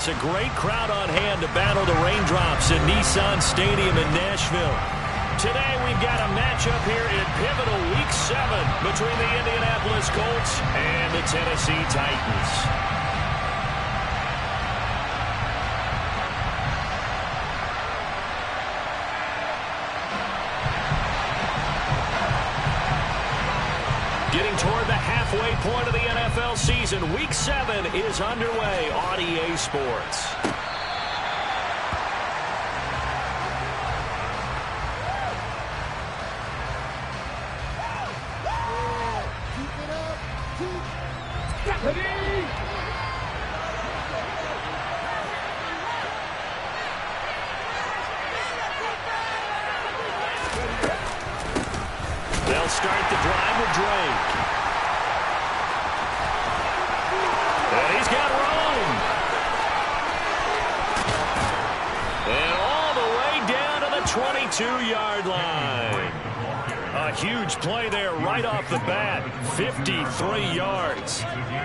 It's a great crowd on hand to battle the raindrops in Nissan Stadium in Nashville. Today we've got a matchup here in pivotal Week 7 between the Indianapolis Colts and the Tennessee Titans. Getting toward the halfway point of the NFL season, Week 7 is underway on EA Sports. They'll start the drive with Drake. And he's got Rome. And all the way down to the 22-yard line. A huge play there right off the bat. 53 yards.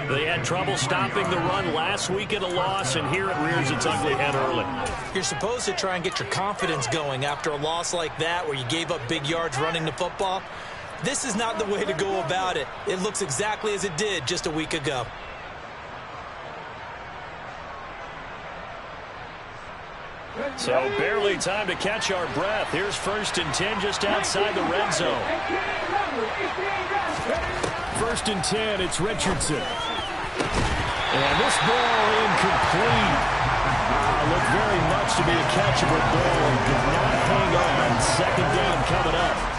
They had trouble stopping the run last week at a loss, and here it rears its ugly head early. You're supposed to try and get your confidence going after a loss like that where you gave up big yards running the football. This is not the way to go about it. It looks exactly as it did just a week ago. So barely time to catch our breath. Here's 1st and 10 just outside the red zone. 1st and 10, it's Richardson. And this ball incomplete. Looked very much to be a catchable ball and did not hang on. 2nd down coming up.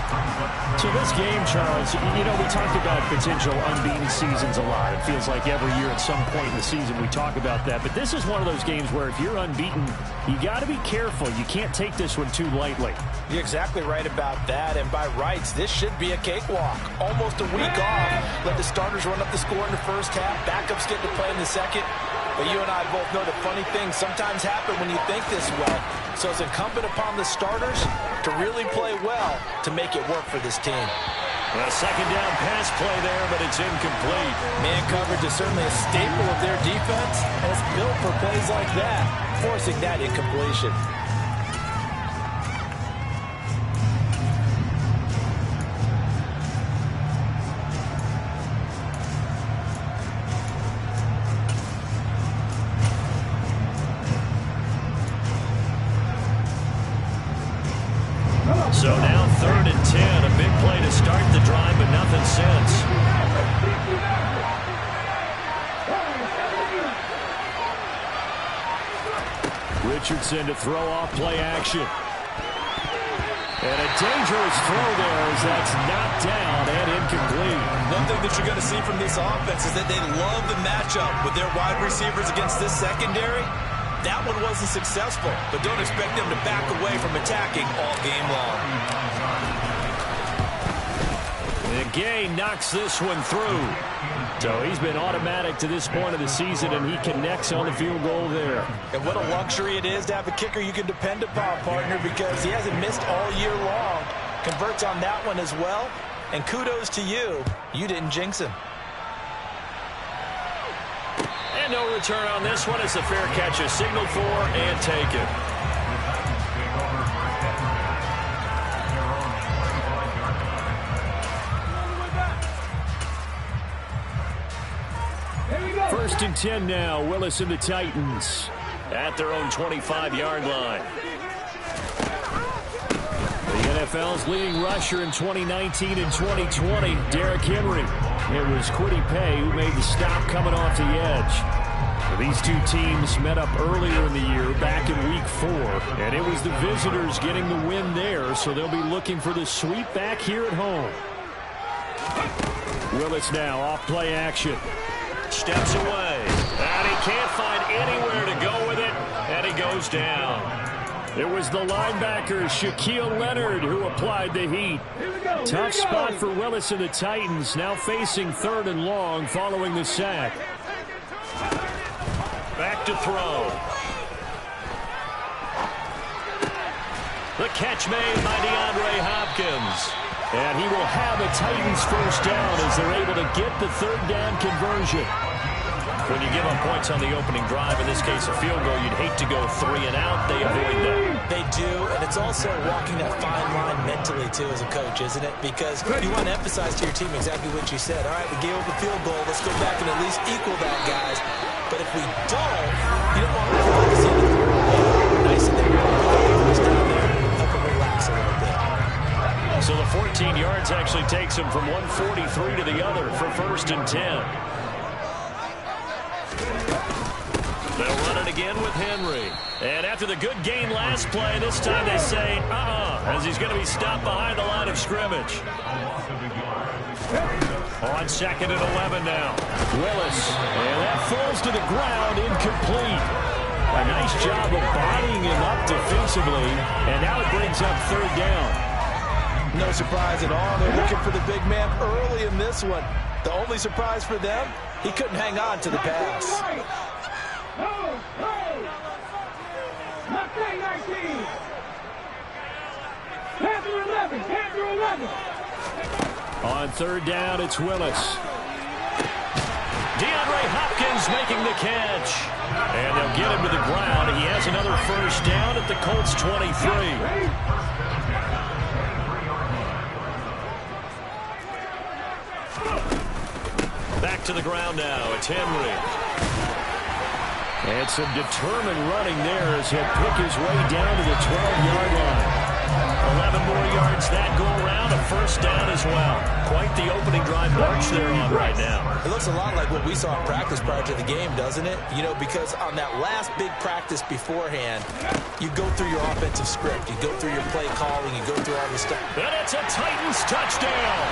So this game, Charles, you know, we talked about potential unbeaten seasons a lot. It feels like every year at some point in the season we talk about that. But this is one of those games where if you're unbeaten, you got to be careful. You can't take this one too lightly. You're exactly right about that. And by rights, this should be a cakewalk. Almost a week off. Let the starters run up the score in the first half. Backups get to play in the second. But you and I both know that funny things sometimes happen when you think this well. So it's incumbent upon the starters to really play well to make it work for this team. A 2nd down pass play there, but it's incomplete. Man coverage is certainly a staple of their defense, and it's built for plays like that, forcing that incompletion. So now 3rd and 10, a big play to start the drive, but nothing since. Richardson to throw off play action. And a dangerous throw there as that's knocked down and incomplete. One thing that you're going to see from this offense is that they love the matchup with their wide receivers against this secondary. That one wasn't successful, but don't expect them to back away from attacking all game long. And Gay knocks this one through. So he's been automatic to this point of the season, and he connects on the field goal there. And what a luxury it is to have a kicker you can depend upon, partner, because he hasn't missed all year long. Converts on that one as well, and kudos to you. You didn't jinx him. And no return on this one. It's a fair catch, a signal for and taken. First and 10 now. Willis and the Titans at their own 25-yard line. The NFL's leading rusher in 2019 and 2020, Derrick Henry. It was Kwity Paye who made the stop coming off the edge. These two teams met up earlier in the year, back in Week 4, and it was the visitors getting the win there, so they'll be looking for the sweep back here at home. Willis now off play action. Steps away, and he can't find anywhere to go with it, and he goes down. It was the linebacker, Shaquille Leonard, who applied the heat. Tough spot for Willis and the Titans, now facing 3rd and long following the sack. Back to throw. The catch made by DeAndre Hopkins. And he will have a Titans first down as they're able to get the 3rd down conversion. When you give up points on the opening drive, in this case a field goal, you'd hate to go 3 and out. They avoid that. They do, and it's also walking that fine line mentally, too, as a coach, isn't it? Because you want to emphasize to your team exactly what you said. All right, we gave up a field goal. Let's go back and at least equal that, guys. But if we don't, you don't want to feel like it's in the nice and there. Down there, help them relax a little bit. So the 14 yards actually takes him from 143 to the other for 1st and 10. They'll run it again with Henry. And after the good gain last play, this time they say, as he's going to be stopped behind the line of scrimmage. On 2nd and 11 now. Willis. And that falls to the ground, incomplete. A nice job of bodying him up defensively. And now it brings up 3rd down. No surprise at all. They're looking for the big man early in this one. The only surprise for them, he couldn't hang on to the pass. On 3rd down, it's Willis. DeAndre Hopkins making the catch. And they'll get him to the ground. He has another 1st down at the Colts 23. Back to the ground now. It's Henry. And some determined running there as he'll pick his way down to the 12-yard line. 11 more yards that go around, a 1st down as well. Quite the opening drive march they're on right now. It looks a lot like what we saw in practice prior to the game, doesn't it? You know, because on that last big practice beforehand, you go through your offensive script. You go through your play calling. You go through all the stuff. And it's a Titans touchdown.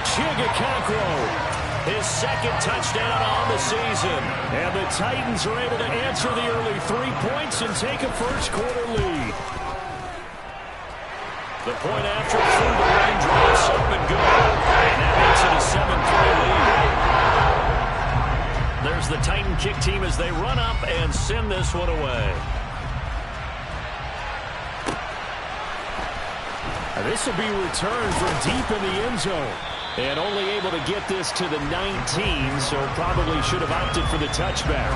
Chigga, his 2nd touchdown on the season. And the Titans are able to answer the early 3 points and take a 1st quarter lead. The point after through the raindrops up and good. And that makes it a 7-3 lead. There's the Titan kick team as they run up and send this one away. And this will be returned from deep in the end zone. And only able to get this to the 19, so probably should have opted for the touchback.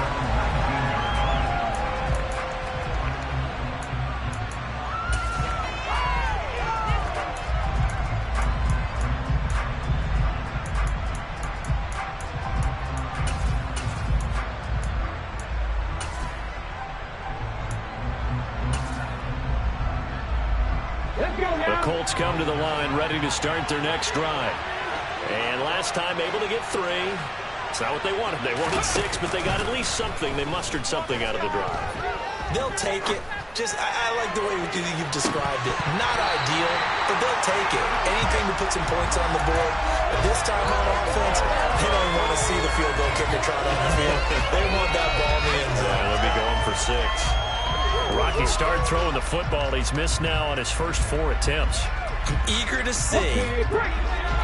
The Colts come to the line, ready to start their next drive. And last time able to get 3. It's not what they wanted. They wanted 6, but they got at least something. They mustered something out of the drive. They'll take it. I like the way you've described it. Not ideal, but they'll take it. Anything to put some points on the board. But this time on offense, they don't want to see the field goal kicker trot on the field. They want that ball in the end zone. Yeah, they'll be going for 6. Rocky started throwing the football. He's missed now on his first 4 attempts. I'm eager to see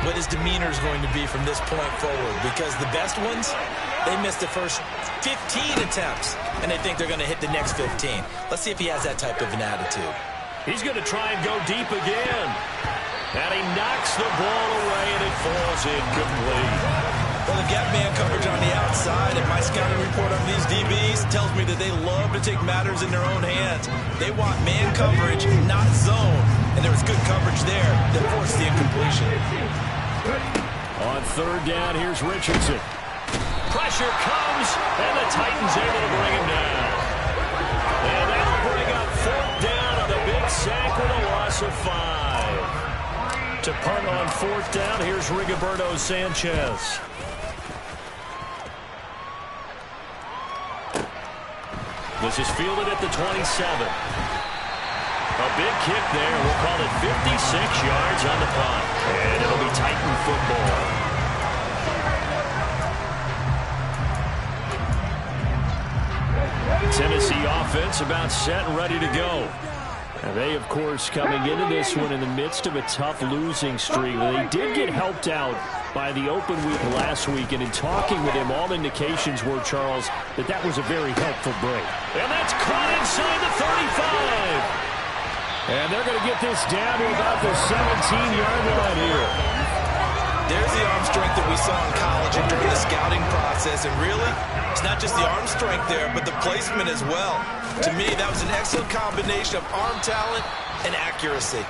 what his demeanor is going to be from this point forward, because the best ones, they missed the first 15 attempts, and they think they're going to hit the next 15. Let's see if he has that type of an attitude. He's going to try and go deep again. And he knocks the ball away, and it falls incomplete. Well, they've got man coverage on the outside, and my scouting report on these DBs tells me that they love to take matters in their own hands. They want man coverage, not zone. And there was good coverage there that forced the incompletion. On 3rd down, here's Richardson. Pressure comes, and the Titans able to bring him down. And that'll bring up 4th down on the big sack with a loss of 5. To punt on 4th down, here's Rigoberto Sanchez. This is fielded at the 27. A big kick there. We'll call it 56 yards on the punt. And it'll be Titan football. Tennessee offense about set and ready to go. And they, of course, coming into this one in the midst of a tough losing streak. They did get helped out by the open week last week, and in talking with him, all indications were, Charles, that was a very helpful break. And that's caught inside the 35. And they're going to get this down to about the 17-yard line here. There's the arm strength that we saw in college and during the scouting process. And really, it's not just the arm strength there, but the placement as well. To me, that was an excellent combination of arm talent and accuracy.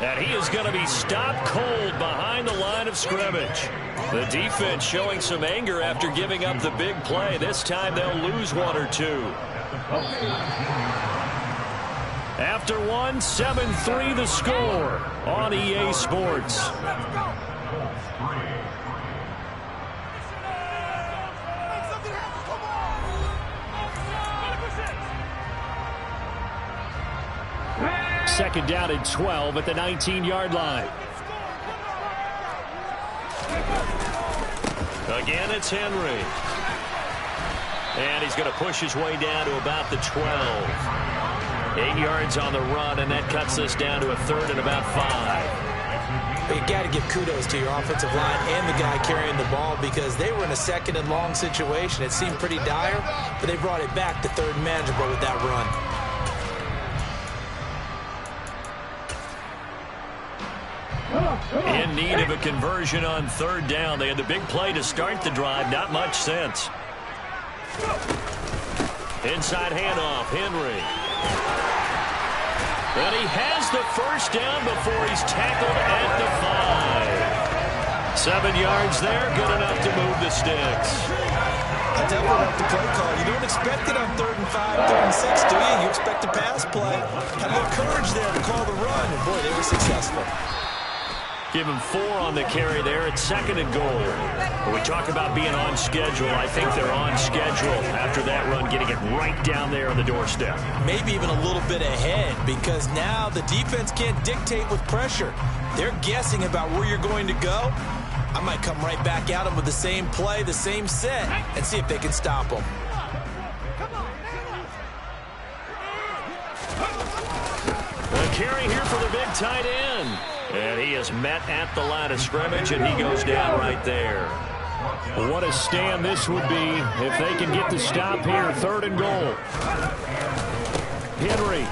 And he is going to be stopped cold behind the line of scrimmage. The defense showing some anger after giving up the big play. This time they'll lose one or two. After one, 7-3 the score on EA Sports. Second down and 12 at the 19-yard line. Again, it's Henry. And he's going to push his way down to about the 12. 8 yards on the run, and that cuts us down to a third and about 5. But you got to give kudos to your offensive line and the guy carrying the ball because they were in a second and long situation. It seemed pretty dire, but they brought it back to third and manageable with that run. In need of a conversion on third down. They had the big play to start the drive. Not much sense. Inside handoff, Henry. And he has the first down before he's tackled at the 5. 7 yards there, good enough to move the sticks. I definitely like the play call. You don't expect it on 3rd and 5, 3rd and 6, do you? You expect a pass play. Had a little courage there to call the run, and boy, they were successful. Give him 4 on the carry there at 2nd and goal. When we talk about being on schedule, I think they're on schedule after that run, getting it right down there on the doorstep. Maybe even a little bit ahead because now the defense can't dictate with pressure. They're guessing about where you're going to go. I might come right back at them with the same play, the same set, and see if they can stop them. A carry here for the big tight end. And he is met at the line of scrimmage, and he goes down right there. What a stand this would be if they can get the stop here, 3rd and goal. Henry.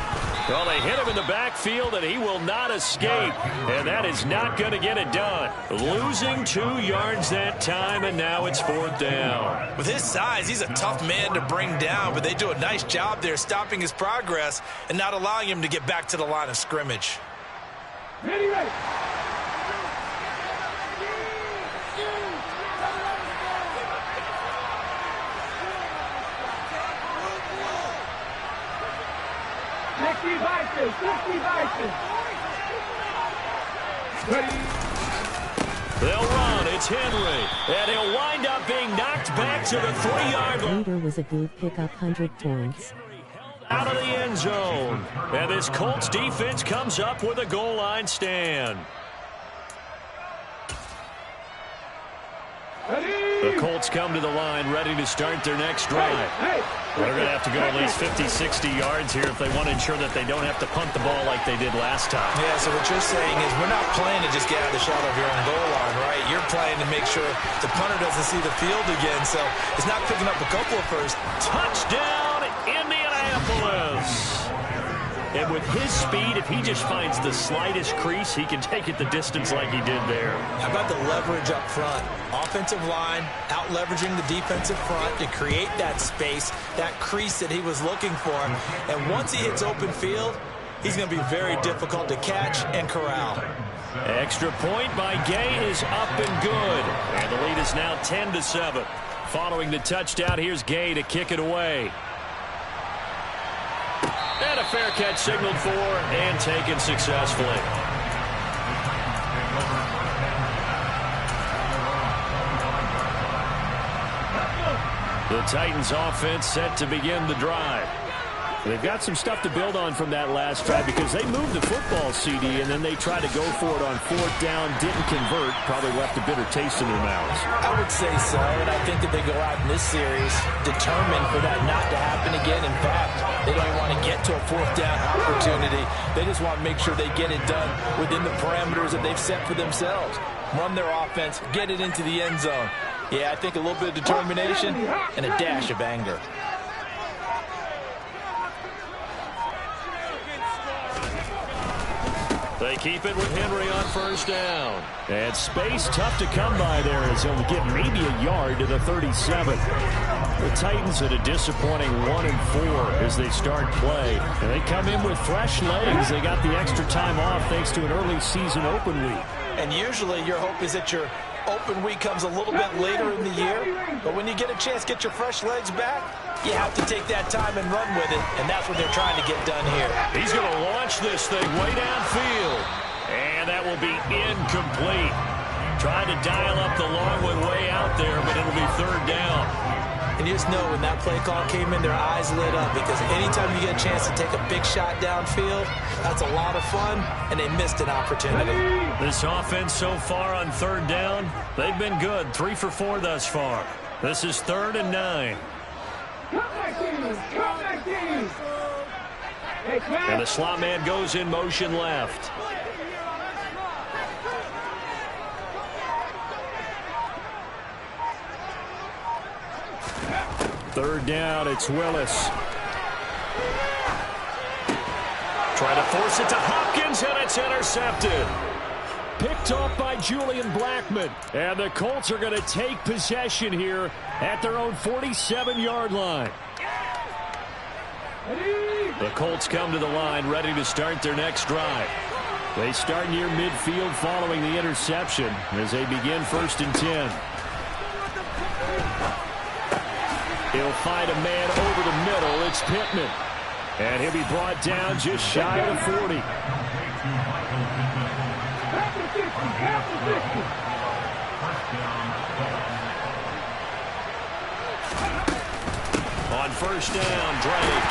Well, they hit him in the backfield, and he will not escape. And that is not going to get it done. Losing 2 yards that time, and now it's 4th down. With his size, he's a tough man to bring down, but they do a nice job there stopping his progress and not allowing him to get back to the line of scrimmage. Ready, ready. They'll run. It's Henry. And he'll wind up being knocked back to the 3-yard line. Later was a good pickup, 100 points. Out of the end zone. And this Colts defense comes up with a goal line stand. The Colts come to the line ready to start their next drive. They're going to have to go at least 50, 60 yards here if they want to ensure that they don't have to punt the ball like they did last time. Yeah, so what you're saying is we're not playing to just get out of the shadow of your own goal line, right? You're playing to make sure the punter doesn't see the field again, so it's not picking up a couple of first. Touchdown, Indianapolis! And with his speed, if he just finds the slightest crease, he can take it the distance like he did there. How about the leverage up front? Offensive line out-leveraging the defensive front to create that space, that crease that he was looking for. And once he hits open field, he's going to be very difficult to catch and corral. Extra point by Gay is up and good. And the lead is now 10-7. Following the touchdown, here's Gay to kick it away. And a fair catch signaled for and taken successfully. The Titans offense set to begin the drive. They've got some stuff to build on from that last drive because they moved the football, CD, and then they tried to go for it on 4th down, didn't convert, probably left a bitter taste in their mouths. I would say so, and I think that they go out in this series determined for that not to happen again. In fact, they don't want to get to a 4th down opportunity. They just want to make sure they get it done within the parameters that they've set for themselves. Run their offense, get it into the end zone. Yeah, I think a little bit of determination and a dash of anger. The They keep it with Henry on first down. And space tough to come by there as he'll get maybe a yard to the 37. The Titans at a disappointing 1-4 as they start play. And they come in with fresh legs. They got the extra time off thanks to an early season open week. And usually your hope is that your open week comes a little bit later in the year. But when you get a chance to get your fresh legs back, you have to take that time and run with it. And that's what they're trying to get done here. He's going to launch this thing way downfield. And that will be incomplete. Trying to dial up the long one way out there, but it'll be third down. And you just know when that play call came in, their eyes lit up because anytime you get a chance to take a big shot downfield, that's a lot of fun, and they missed an opportunity. This offense so far on third down, they've been good. 3 for 4 thus far. This is 3rd and 9. And the slot man goes in motion left. Third down, it's Willis. Try to force it to Hopkins, and it's intercepted. Picked off by Julian Blackmon. And the Colts are going to take possession here at their own 47-yard line. The Colts come to the line ready to start their next drive. They start near midfield following the interception as they begin 1st and 10. He'll find a man over the middle. It's Pittman. And he'll be brought down just shy of the 40. On first down, Drake.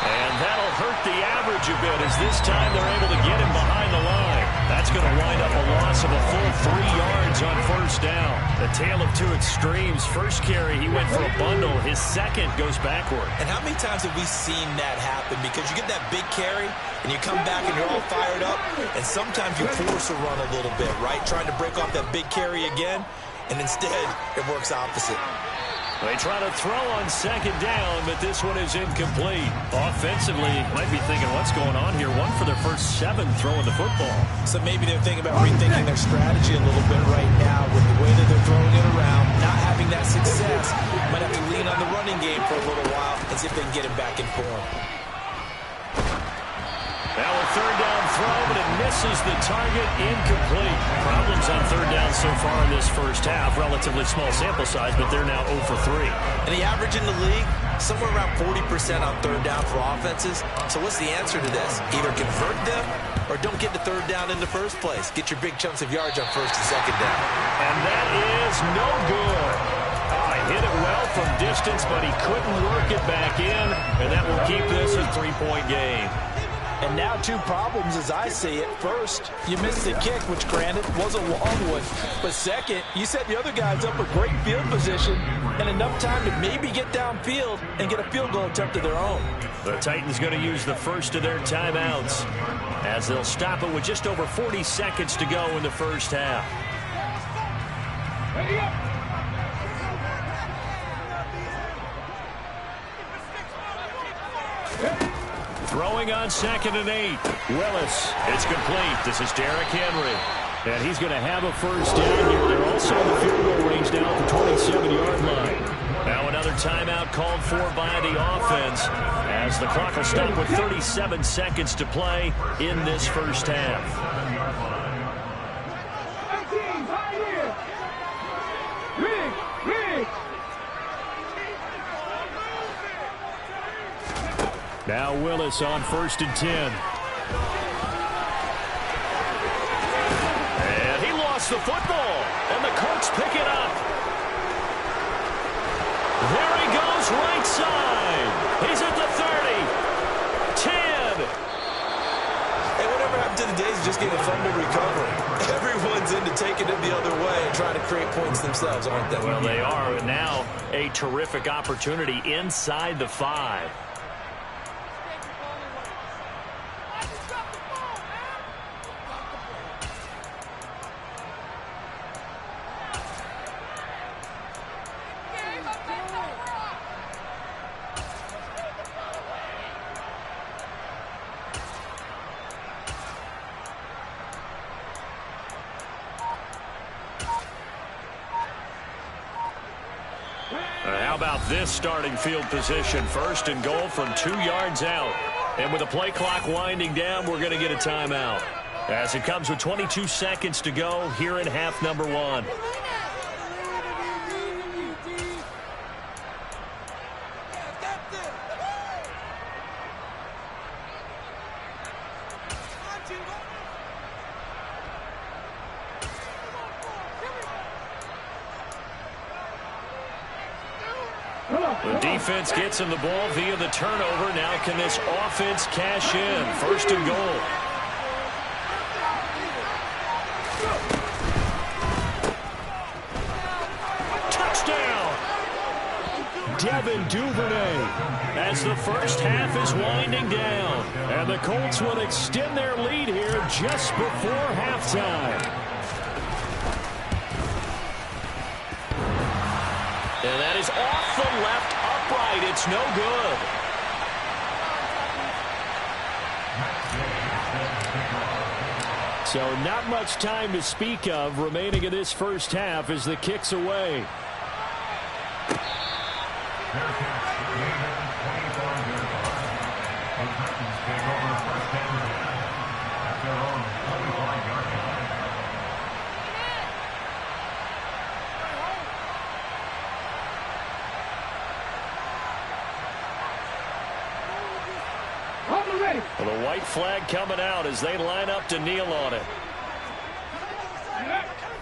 And that'll hurt the average a bit as this time they're able to get him behind the line. That's going to wind up a loss of a full 3 yards on first down. The tale of two extremes. First carry, he went for a bundle. His second goes backward. And how many times have we seen that happen? Because you get that big carry, and you come back and you're all fired up, and sometimes you force a run a little bit, right? Trying to break off that big carry again, and instead it works opposite. They try to throw on second down, but this one is incomplete. Offensively, you might be thinking, what's going on here? 1 for their first 7 throwing the football. So maybe they're thinking about rethinking their strategy a little bit right now with the way that they're throwing it around, not having that success. Might have to lean on the running game for a little while and see if they can get him back in form. Now a third down throw, but it misses the target. Incomplete. Problems on third down so far in this first half. Relatively small sample size, but they're now 0 for 3. And the average in the league, somewhere around 40% on third down for offenses. So what's the answer to this? Either convert them or don't get to third down in the first place. Get your big chunks of yards on first and second down. And that is no good. Hit it well from distance, but he couldn't work it back in, and that will keep this a 3-point game. And now 2 problems as I see it. First, you missed the kick, which granted was a long one. But second, you set the other guys up with great field position and enough time to maybe get downfield and get a field goal attempt of their own. The Titans going to use the first of their timeouts as they'll stop it with just over 40 seconds to go in the first half. Ready up. Throwing on 2nd and 8. Willis. It's complete. This is Derrick Henry. And he's going to have a first down here. They're also in the field goal range now at the 27-yard line. Now another timeout called for by the offense as the clock will stop with 37 seconds to play in this first half. Now Willis on 1st and 10. And he lost the football. And the Colts pick it up. There he goes, right side. He's at the 30. 10. Hey, whatever happened to the days of just getting a fumble recovery? Everyone's into taking it the other way and trying to create points themselves, aren't they? Well, they are. Now a terrific opportunity inside the 5. about this starting field position? First and goal from 2 yards out. And with the play clock winding down, we're going to get a timeout. As it comes with 22 seconds to go here in half number 1. The defense gets him the ball via the turnover. Now can this offense cash in? First and goal. Touchdown! Devin Duvernay as the first half is winding down. And the Colts will extend their lead here just before halftime. And that is off the left upright. It's no good. So not much time to speak of remaining in this first half as the kick's away. Well, the white flag coming out as they line up to kneel on it.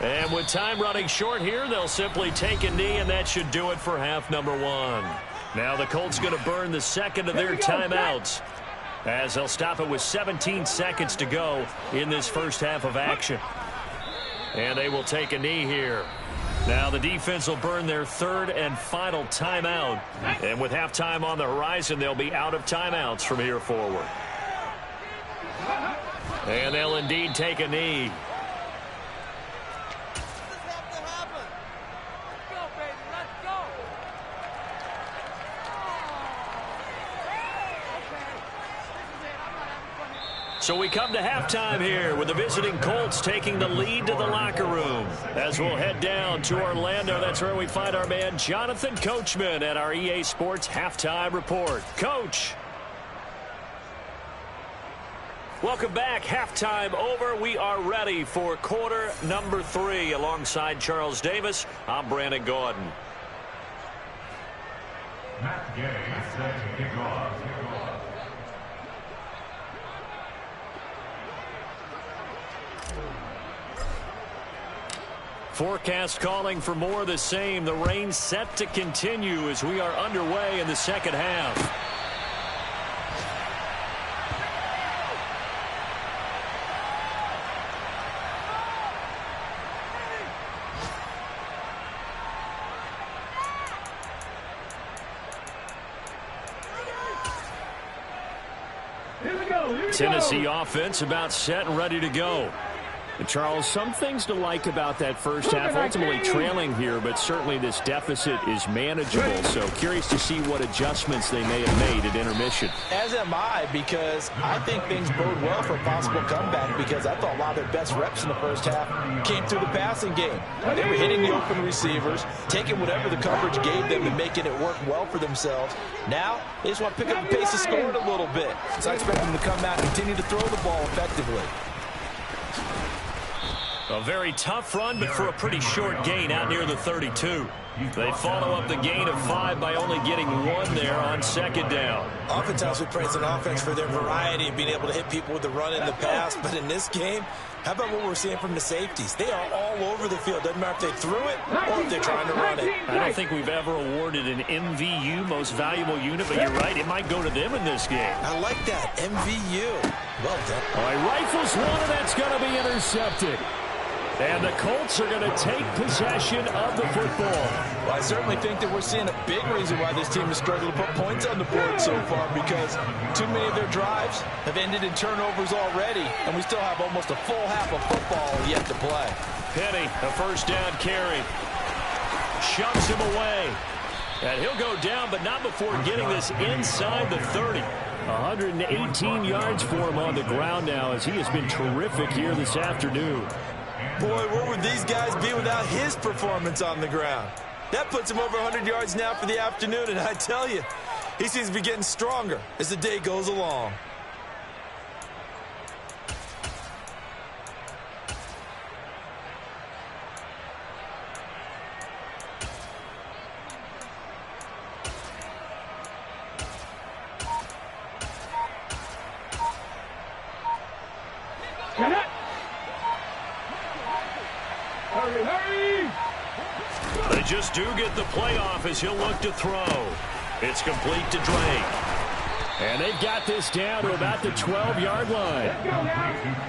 And with time running short here, they'll simply take a knee, and that should do it for half number 1. Now the Colts going to burn the second of their timeouts as they'll stop it with 17 seconds to go in this first half of action. And they will take a knee here. Now the defense will burn their third and final timeout. And with halftime on the horizon, they'll be out of timeouts from here forward. And they'll indeed take a knee. So we come to halftime here with the visiting Colts taking the lead to the locker room. As we'll head down to Orlando, that's where we find our man Jonathan Coachman at our EA Sports Halftime Report. Coach. Welcome back. Halftime over. We are ready for quarter number 3. Alongside Charles Davis, I'm Brandon Gordon. Matt Gay set to kick off. Forecast calling for more of the same. The rain set to continue as we are underway in the second half. Tennessee offense about set and ready to go. Charles, some things to like about that first half. Ultimately trailing here, but certainly this deficit is manageable. So curious to see what adjustments they may have made at intermission. As am I, because I think things bode well for a possible comeback, because I thought a lot of their best reps in the first half came through the passing game. They were hitting the open receivers, taking whatever the coverage gave them and making it work well for themselves. Now, they just want to pick up the pace of scoring a little bit. So I expect them to come out and continue to throw the ball effectively. A very tough run, but for a pretty short gain out near the 32. They follow up the gain of 5 by only getting 1 there on second down. Oftentimes we praise an offense for their variety of being able to hit people with the run and the pass, but in this game, how about what we're seeing from the safeties? They are all over the field. Doesn't matter if they threw it or if they're trying to run it. I don't think we've ever awarded an MVU, most valuable unit, but you're right, it might go to them in this game. I like that, MVU. Well done. All right, rifles one, and that's going to be intercepted. And the Colts are going to take possession of the football. Well, I certainly think that we're seeing a big reason why this team has struggled to put points on the board so far, because too many of their drives have ended in turnovers already, and we still have almost a full half of football yet to play. Penny, a first down carry. Shoves him away. And he'll go down, but not before getting this inside the 30. 118 yards for him on the ground now, as he has been terrific here this afternoon. Boy, where would these guys be without his performance on the ground? That puts him over 100 yards now for the afternoon, and I tell you, he seems to be getting stronger as the day goes along. They just do get the playoff as he'll look to throw. It's complete to Drake. And they've got this down to about the 12-yard line.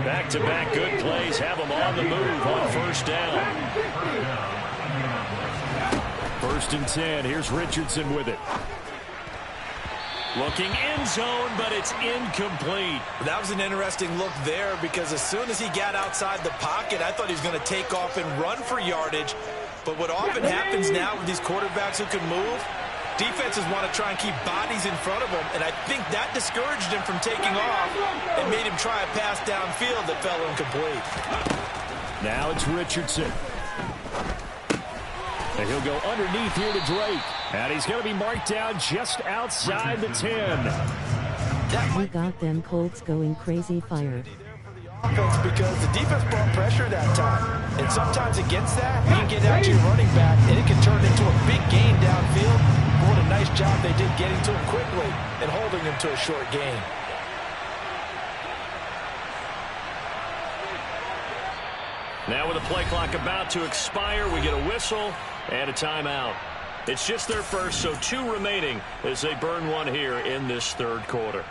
Back-to-back good plays have them on the move on first down. 1st and 10. Here's Richardson with it. Looking end zone, but it's incomplete. That was an interesting look there because as soon as he got outside the pocket, I thought he was going to take off and run for yardage. But what often happens now with these quarterbacks who can move, defenses want to try and keep bodies in front of him, and I think that discouraged him from taking off and made him try a pass downfield that fell incomplete. Now it's Richardson. And he'll go underneath here to Drake. And he's going to be marked down just outside the 10. We got them Colts going crazy fire. Because the defense brought pressure that time. And sometimes against that, you can get out to your running back, and it can turn into a big gain downfield. What a nice job they did getting to him quickly and holding him to a short gain. Now with the play clock about to expire, we get a whistle and a timeout. It's just their first, so 2 remaining as they burn one here in this 3rd quarter.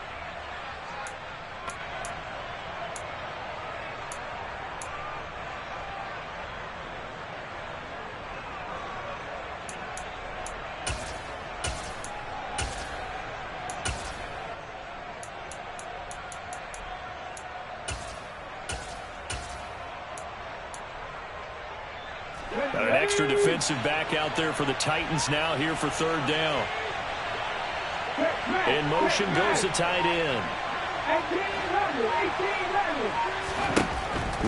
Got an extra defensive back out there for the Titans now here for 3rd down. In motion goes the tight end.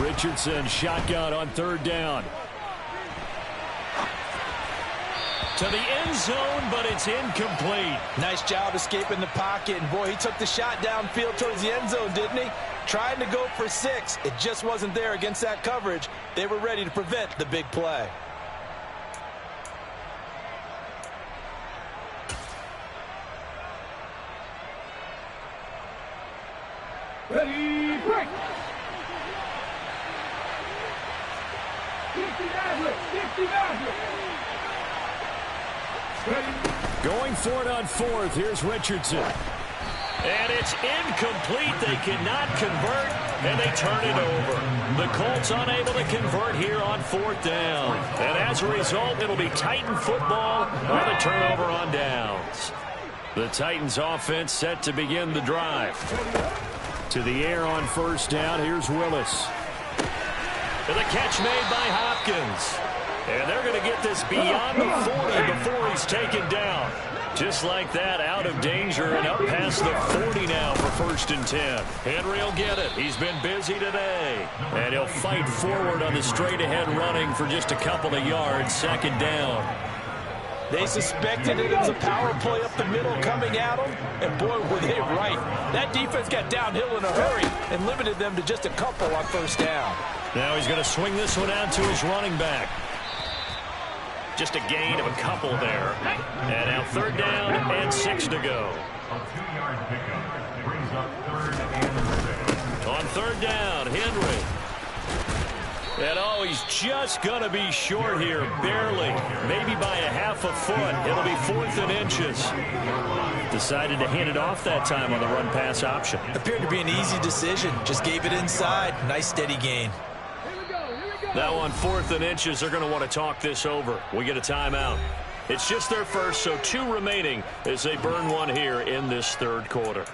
Richardson shotgun on 3rd down. To the end zone, but it's incomplete. Nice job escaping the pocket. And, boy, he took the shot downfield towards the end zone, didn't he? Trying to go for 6. It just wasn't there against that coverage. They were ready to prevent the big play. Ready, break! 59. Going for it on 4th. Here's Richardson. And it's incomplete. They cannot convert, and they turn it over. The Colts unable to convert here on 4th down. And as a result, it'll be Titan football on the turnover on downs. The Titans offense set to begin the drive. To the air on 1st down. Here's Willis. And the catch made by Hopkins. And they're going to get this beyond the 40 before he's taken down. Just like that, out of danger and up past the 40 now for 1st and 10. Henry will get it. He's been busy today. And he'll fight forward on the straight-ahead running for just a couple of yards. 2nd down. They suspected it was a power play up the middle coming at them, and boy, were they right. That defense got downhill in a hurry and limited them to just a couple on 1st down. Now he's going to swing this one out to his running back. Just a gain of a couple there. And now 3rd down and 6 to go. A 2-yard pickup brings up 3rd and 6. On 3rd down, Henry. And oh, he's just going to be short here, barely. Maybe by a half a foot. It'll be 4th and inches. Decided to hand it off that time on the run-pass option. Appeared to be an easy decision. Just gave it inside. Nice steady gain. Now on 4th and inches, they're going to want to talk this over. We get a timeout. It's just their first, so 2 remaining as they burn one here in this 3rd quarter.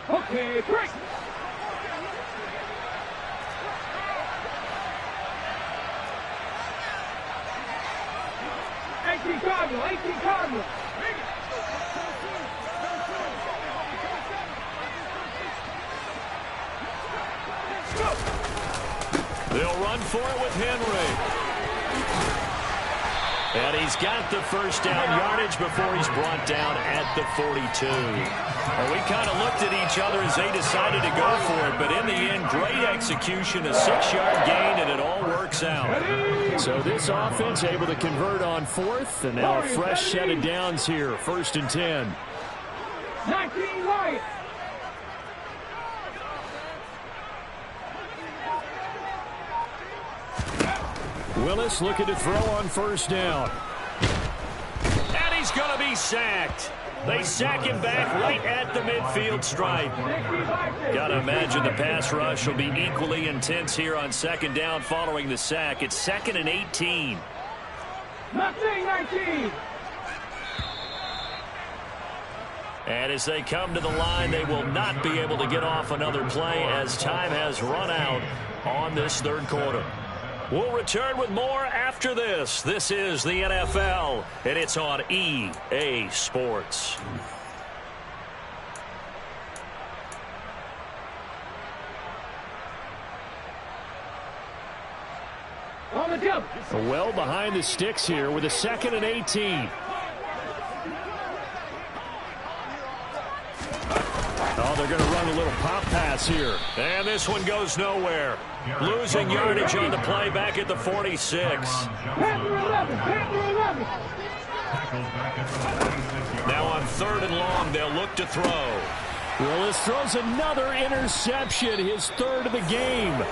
Okay, break! 18 Cardinal. for it with Henry. And he's got the first down yardage before he's brought down at the 42. Well, we kind of looked at each other as they decided to go for it, but in the end, great execution, a 6-yard gain, and it all works out. So this offense able to convert on 4th, and now a fresh set of downs here, 1st and 10. 19 Lions. Willis looking to throw on 1st down. And he's going to be sacked. They sack him back right at the midfield stripe. Got to imagine the pass rush will be equally intense here on 2nd down following the sack. It's 2nd and 18. 19. And as they come to the line, they will not be able to get off another play as time has run out on this 3rd quarter. We'll return with more after this. This is the NFL, and it's on EA Sports. On the jump. Well behind the sticks here with a 2nd and 18. Oh, they're going to run a little pop pass here. And this one goes nowhere. Losing yardage on the play back at the 46. Panther 11. Now on 3rd and long, they'll look to throw. Willis throws another interception, his 3rd of the game.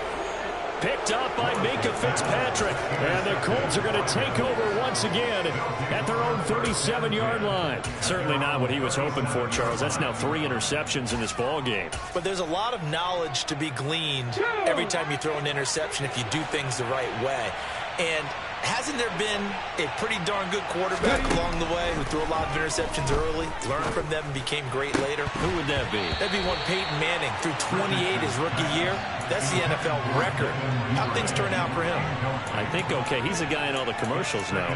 Picked up by Minkah Fitzpatrick. And the Colts are going to take over once again at their own 37-yard line. Certainly not what he was hoping for, Charles. That's now 3 interceptions in this ball game. But there's a lot of knowledge to be gleaned every time you throw an interception if you do things the right way. And hasn't there been a pretty darn good quarterback along the way who threw a lot of interceptions early, learned from them, and became great later? Who would that be? That'd be one Peyton Manning. Threw 28 his rookie year. That's the NFL record. How'd things turn out for him? I think okay. He's a guy in all the commercials now.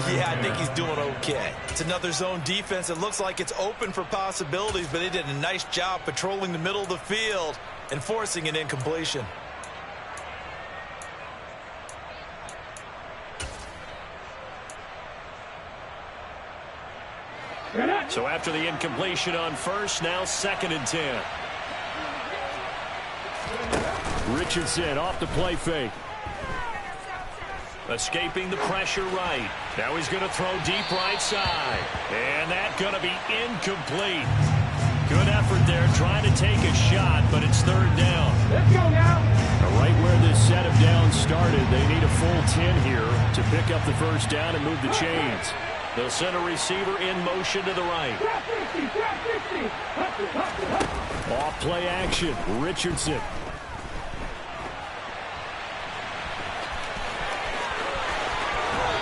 Yeah, I think he's doing okay. It's another zone defense. It looks like it's open for possibilities, but they did a nice job patrolling the middle of the field and forcing an incompletion. So after the incompletion on 1st, now 2nd and 10. Richardson off the play fake. Escaping the pressure right. Now he's going to throw deep right side. And that's going to be incomplete. Good effort there trying to take a shot, but it's 3rd down. Let's go now. Right where this set of downs started, they need a full 10 here to pick up the 1st down and move the chains. They'll send a receiver in motion to the right. Off play action, Richardson.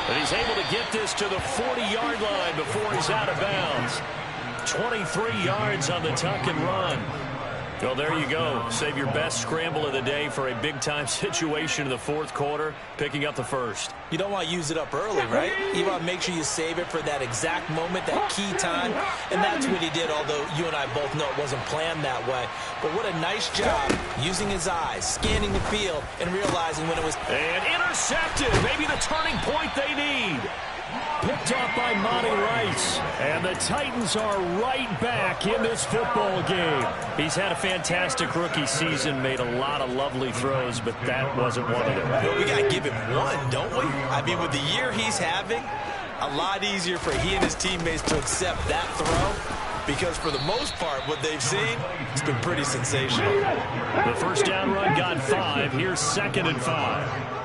And he's able to get this to the 40-yard line before he's out of bounds. 23 yards on the tuck and run. Well, there you go. Save your best scramble of the day for a big-time situation in the 4th quarter, picking up the 1st. You don't want to use it up early, right? You want to make sure you save it for that exact moment, that key time. And that's what he did, although you and I both know it wasn't planned that way. But what a nice job using his eyes, scanning the field, and realizing when it was... And intercepted. Maybe the turning point they need. Picked off by Monty Rice. And the Titans are right back in this football game. He's had a fantastic rookie season, made a lot of lovely throws, but that wasn't one of them. Well, we got to give him one, don't we? I mean, with the year he's having, a lot easier for he and his teammates to accept that throw, because for the most part, what they've seen, it's been pretty sensational. The 1st down run got 5. Here's 2nd and 5.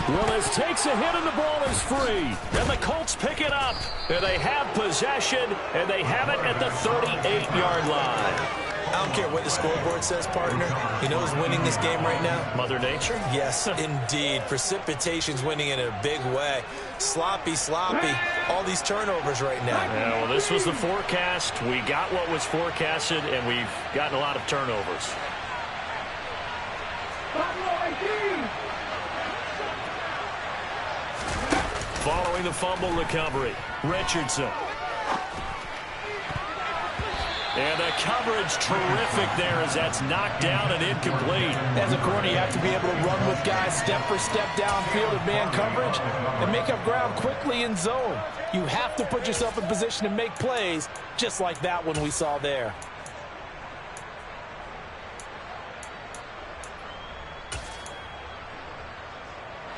Willis takes a hit and the ball is free. And the Colts pick it up. And they have possession, and they have it at the 38-yard line. I don't care what the scoreboard says, partner. You know who's winning this game right now? Mother Nature? Yes, indeed. Precipitation's winning in a big way. Sloppy. All these turnovers right now. Yeah, well, this was the forecast. We got what was forecasted, and we've gotten a lot of turnovers. Following the fumble recovery, Richardson. And the coverage terrific there as that's knocked down and incomplete. As a corner, you have to be able to run with guys step for step downfield in man coverage and make up ground quickly in zone. You have to put yourself in position to make plays just like that one we saw there.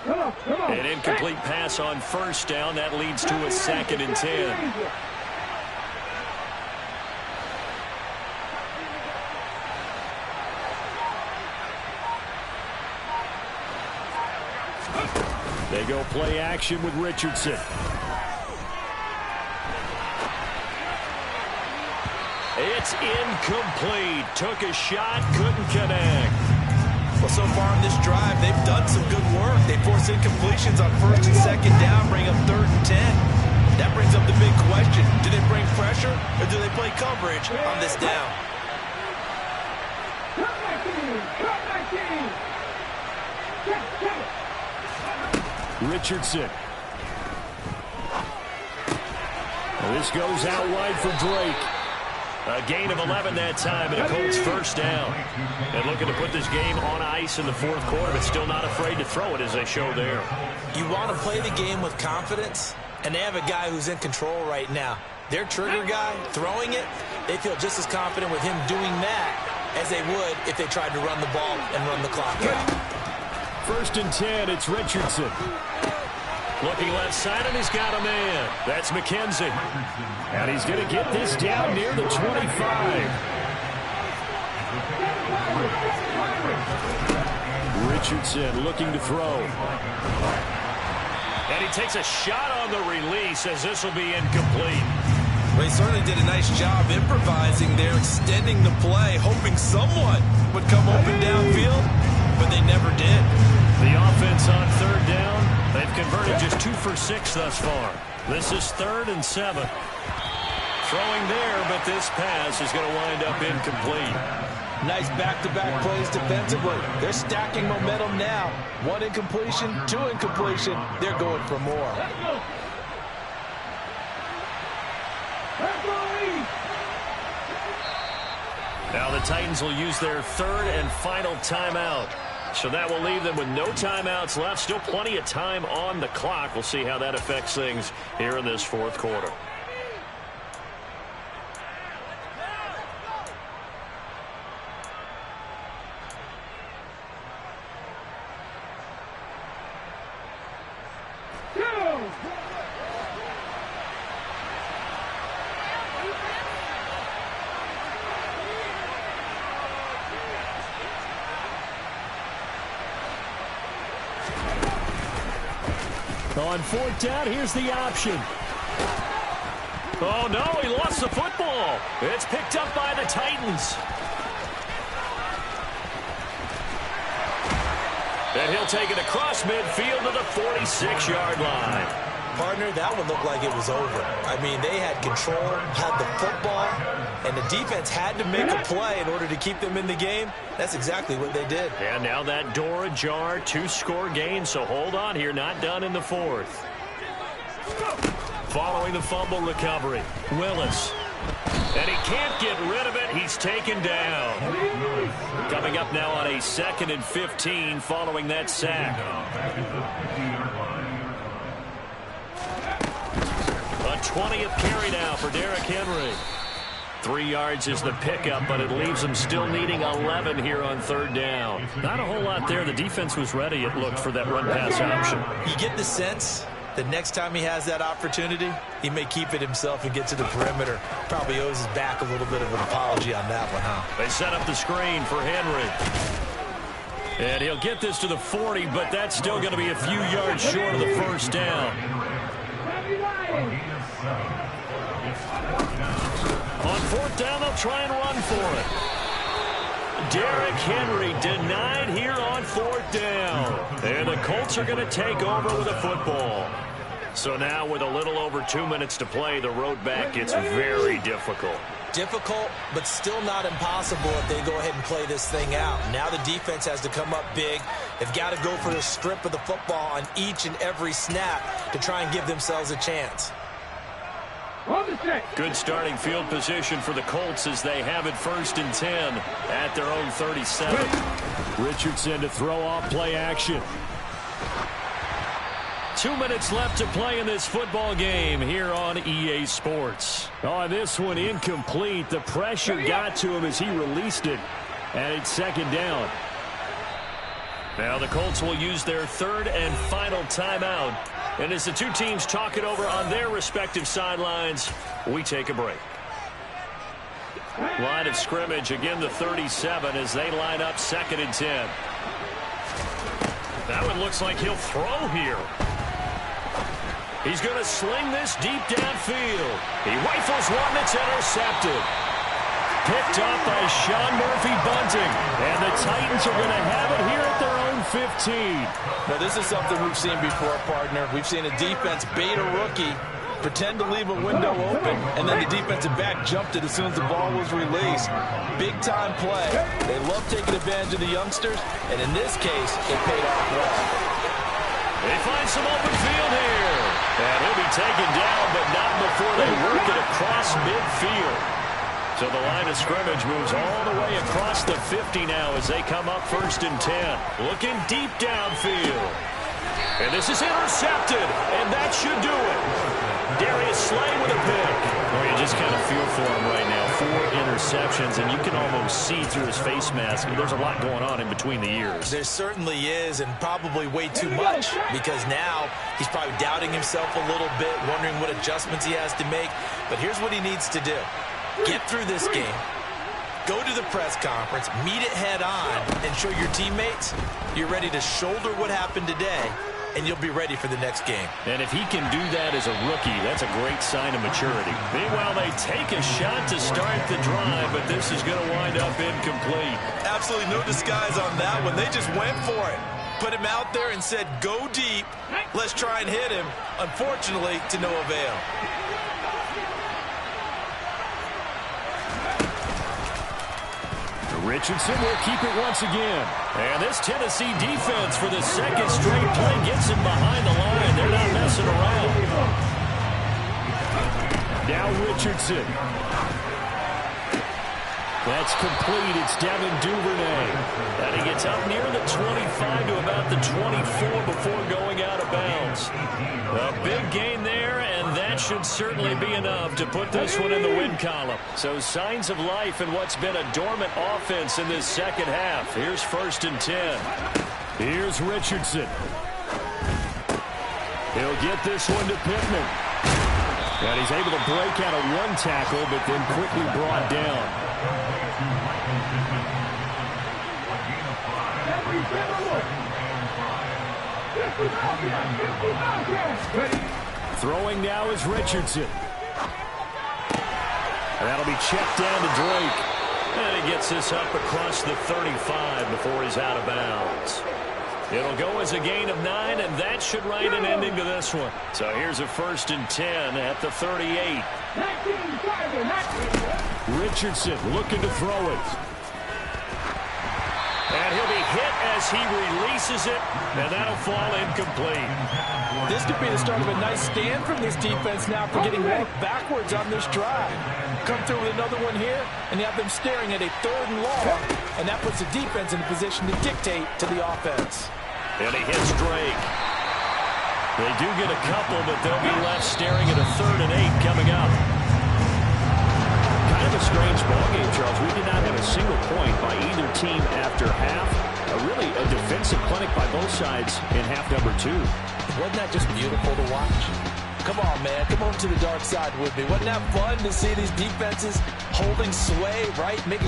An incomplete pass on first down. That leads to a 2nd and 10. They go play action with Richardson. It's incomplete. Took a shot, couldn't connect. Well, so far in this drive, they've done some good work. They force incompletions on 1st and 2nd down, bring up 3rd and 10. That brings up the big question. Do they bring pressure or do they play coverage on this down? Cut back in! Cut back in! Check! Richardson. Well, this goes out wide for Drake. A gain of 11 that time, and a Colts first down. And looking to put this game on ice in the 4th quarter, but still not afraid to throw it as they show there. You want to play the game with confidence, and they have a guy who's in control right now. Their trigger guy, throwing it, they feel just as confident with him doing that as they would if they tried to run the ball and run the clock out. 1st and 10, it's Richardson. Looking left side, and he's got a man. That's McKenzie. And he's going to get this down near the 25. Richardson looking to throw. And he takes a shot on the release as this will be incomplete. Well, he certainly did a nice job improvising there, extending the play, hoping someone would come open downfield, but they never did. The offense on 3rd down. They've converted just 2 for 6 thus far. This is 3rd and 7. Throwing there, but this pass is going to wind up incomplete. Nice back-to-back plays defensively. They're stacking momentum now. 1 incompletion, 2 incompletion. They're going for more. Now the Titans will use their 3rd and final timeout. So that will leave them with no timeouts left. Still plenty of time on the clock. We'll see how that affects things here in this 4th quarter. On 4th down, here's the option. Oh, no, he lost the football. It's picked up by the Titans. And he'll take it across midfield to the 46-yard line. Partner, that one looked like it was over. I mean, they had control, had the football, and the defense had to make a play in order to keep them in the game. That's exactly what they did. And now that door ajar, 2-score game, so hold on here, not done in the 4th. Following the fumble recovery, Willis. And he can't get rid of it. He's taken down. Coming up now on a 2nd and 15 following that sack. A 20th carry now for Derrick Henry. 3 yards is the pickup, but it leaves them still needing 11 here on 3rd down. Not a whole lot there. The defense was ready, it looked, for that run-pass option. You get the sense that next time he has that opportunity, he may keep it himself and get to the perimeter. Probably owes his back a little bit of an apology on that one, huh? They set up the screen for Henry. And he'll get this to the 40, but that's still going to be a few yards short of the 1st down. On 4th down, they'll try and run for it. Derrick Henry denied here on 4th down. And the Colts are going to take over with a football. So now with a little over 2 minutes to play, the road back gets very difficult. Difficult, but still not impossible if they go ahead and play this thing out. Now the defense has to come up big. They've got to go for the strip of the football on each and every snap to try and give themselves a chance. On the set. Good starting field position for the Colts as they have it 1st and 10 at their own 37. Richardson to throw off play action. 2 minutes left to play in this football game here on EA Sports. Oh, this one incomplete. The pressure got to him as he released it. And it's 2nd down. Now the Colts will use their 3rd and final timeout. And as the two teams talk it over on their respective sidelines, we take a break. Line of scrimmage, again the 37 as they line up 2nd and 10. That one looks like he'll throw here. He's going to sling this deep downfield. He rifles one that's intercepted. Picked up by Sean Murphy-Bunting. And the Titans are going to have it here at their own 15. Now, this is something we've seen before, partner. We've seen a defense bait a rookie, pretend to leave a window open, and then the defensive back jumped it as soon as the ball was released. Big-time play. They love taking advantage of the youngsters, and in this case, it paid off well. They find some open field here. And he'll be taken down, but not before they work it across midfield. So the line of scrimmage moves all the way across the 50 now as they come up 1st and 10. Looking deep downfield. And this is intercepted, and that should do it. Darius Slay with a pick. Well, you just kind of feel for him right now. 4 interceptions, and you can almost see through his face mask. There's a lot going on in between the ears. There certainly is, and probably way too much, because now he's probably doubting himself a little bit, wondering what adjustments he has to make. But here's what he needs to do. Get through this game, go to the press conference, meet it head on, and show your teammates you're ready to shoulder what happened today, and you'll be ready for the next game. And if he can do that as a rookie, that's a great sign of maturity. Meanwhile, they take a shot to start the drive, but this is going to wind up incomplete. Absolutely no disguise on that one. They just went for it. Put him out there and said, go deep. Let's try and hit him. Unfortunately, to no avail. Richardson will keep it once again. And this Tennessee defense for the 2nd straight play gets him behind the line. They're not messing around. Now Richardson. That's complete. It's Devin Duvernay. And he gets up near the 25 to about the 24 before going out of bounds. A big gain there, and that should certainly be enough to put this one in the win column. So signs of life in what's been a dormant offense in this 2nd half. Here's 1st and 10. Here's Richardson. He'll get this one to Pittman. And he's able to break out of one tackle, but then quickly brought down. Throwing now is Richardson. And that'll be checked down to Drake. And he gets this up across the 35 before he's out of bounds. It'll go as a gain of 9, and that should write an ending to this one. So here's a 1st and 10 at the 38. Richardson looking to throw it. And he'll be hit as he releases it, and that'll fall incomplete. This could be the start of a nice stand from this defense now for getting walked backwards on this drive. Come through with another one here, and you have them staring at a 3rd and long, and that puts the defense in a position to dictate to the offense. And he hits Drake. They do get a couple, but they'll be left staring at a 3rd and 8 coming up. Kind of a strange ballgame, Charles. We did not have a single point by either team after half. Really a defensive clinic by both sides in half number 2. Wasn't that just beautiful to watch? Come on, man. Come on to the dark side with me. Wasn't that fun to see these defenses holding sway, right? Making sure